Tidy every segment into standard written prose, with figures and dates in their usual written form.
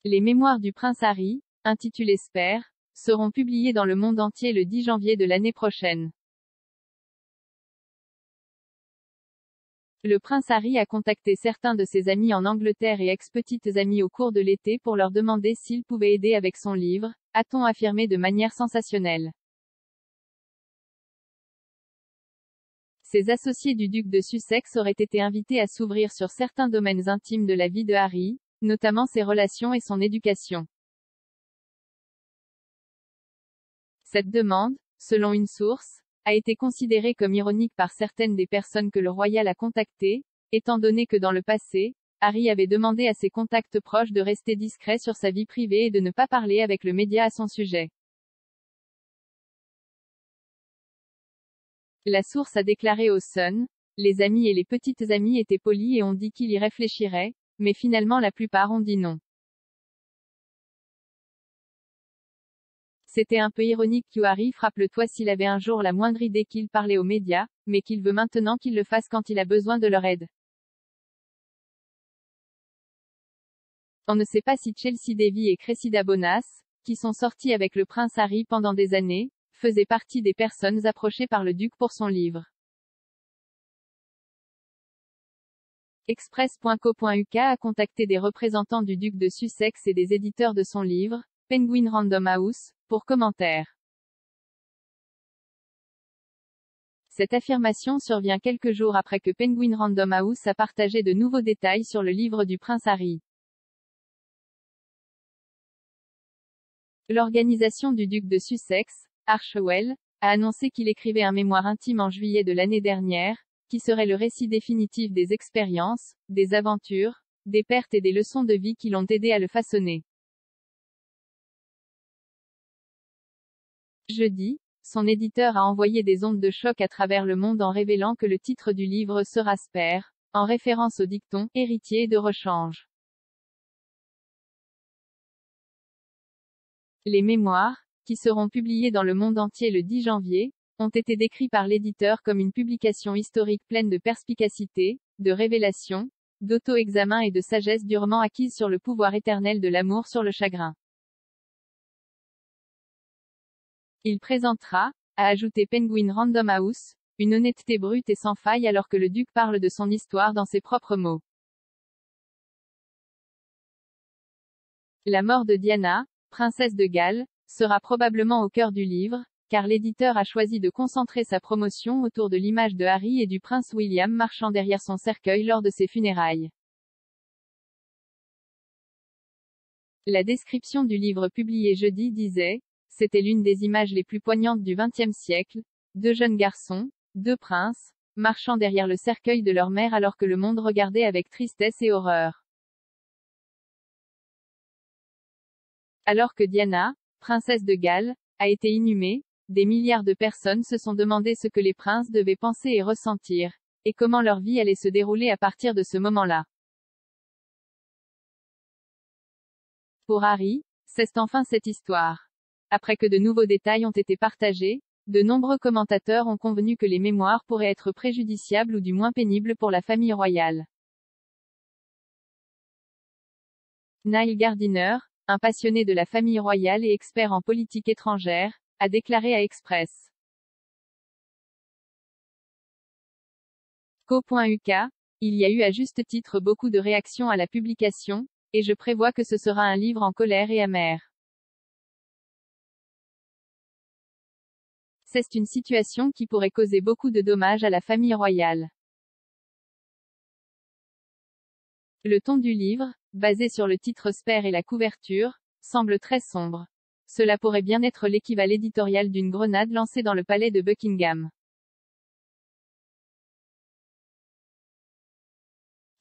Les mémoires du prince Harry, intitulées Spare, seront publiées dans le monde entier le 10 janvier de l'année prochaine. Le prince Harry a contacté certains de ses amis en Angleterre et ex-petites amies au cours de l'été pour leur demander s'ils pouvaient aider avec son livre, a-t-on affirmé de manière sensationnelle. Ces associés du duc de Sussex auraient été invités à s'ouvrir sur certains domaines intimes de la vie de Harry, notamment ses relations et son éducation. Cette demande, selon une source, a été considérée comme ironique par certaines des personnes que le royal a contactées, étant donné que dans le passé, Harry avait demandé à ses contacts proches de rester discrets sur sa vie privée et de ne pas parler avec le média à son sujet. La source a déclaré au Sun, les amis et les petites amies étaient polis et ont dit qu'ils y réfléchiraient, mais finalement la plupart ont dit non. C'était un peu ironique que Harry frappe le toit s'il avait un jour la moindre idée qu'il parlait aux médias, mais qu'il veut maintenant qu'ils le fassent quand il a besoin de leur aide. On ne sait pas si Chelsea Davy et Cressida Bonas, qui sont sortis avec le prince Harry pendant des années, faisaient partie des personnes approchées par le duc pour son livre. Express.co.uk a contacté des représentants du duc de Sussex et des éditeurs de son livre, Penguin Random House, pour commentaires. Cette affirmation survient quelques jours après que Penguin Random House a partagé de nouveaux détails sur le livre du prince Harry. L'organisation du duc de Sussex, Archewell, a annoncé qu'il écrivait un mémoire intime en juillet de l'année dernière, qui serait le récit définitif des expériences, des aventures, des pertes et des leçons de vie qui l'ont aidé à le façonner. Jeudi, son éditeur a envoyé des ondes de choc à travers le monde en révélant que le titre du livre sera Spare, en référence au dicton « héritier de rechange ». Les mémoires, qui seront publiées dans le monde entier le 10 janvier, ont été décrits par l'éditeur comme une publication historique pleine de perspicacité, de révélation, d'auto-examen et de sagesse durement acquise sur le pouvoir éternel de l'amour sur le chagrin. Il présentera, a ajouté Penguin Random House, une honnêteté brute et sans faille alors que le duc parle de son histoire dans ses propres mots. La mort de Diana, princesse de Galles, sera probablement au cœur du livre, car l'éditeur a choisi de concentrer sa promotion autour de l'image de Harry et du prince William marchant derrière son cercueil lors de ses funérailles. La description du livre publié jeudi disait, c'était l'une des images les plus poignantes du XXe siècle, deux jeunes garçons, deux princes, marchant derrière le cercueil de leur mère alors que le monde regardait avec tristesse et horreur. Alors que Diana, princesse de Galles, a été inhumée, des milliards de personnes se sont demandé ce que les princes devaient penser et ressentir, et comment leur vie allait se dérouler à partir de ce moment-là. Pour Harry, c'est enfin cette histoire. Après que de nouveaux détails ont été partagés, de nombreux commentateurs ont convenu que les mémoires pourraient être préjudiciables ou du moins pénibles pour la famille royale. Niall Gardiner, un passionné de la famille royale et expert en politique étrangère, a déclaré à Express. Co.uk, il y a eu à juste titre beaucoup de réactions à la publication, et je prévois que ce sera un livre en colère et amer. C'est une situation qui pourrait causer beaucoup de dommages à la famille royale. Le ton du livre, basé sur le titre Spare et la couverture, semble très sombre. Cela pourrait bien être l'équivalent éditorial d'une grenade lancée dans le palais de Buckingham.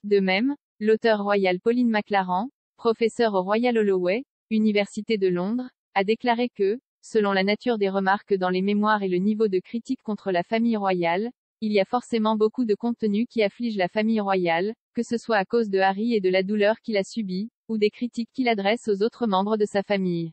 De même, l'auteur royal Pauline McLaren, professeure au Royal Holloway, Université de Londres, a déclaré que, selon la nature des remarques dans les mémoires et le niveau de critique contre la famille royale, il y a forcément beaucoup de contenu qui afflige la famille royale, que ce soit à cause de Harry et de la douleur qu'il a subie, ou des critiques qu'il adresse aux autres membres de sa famille.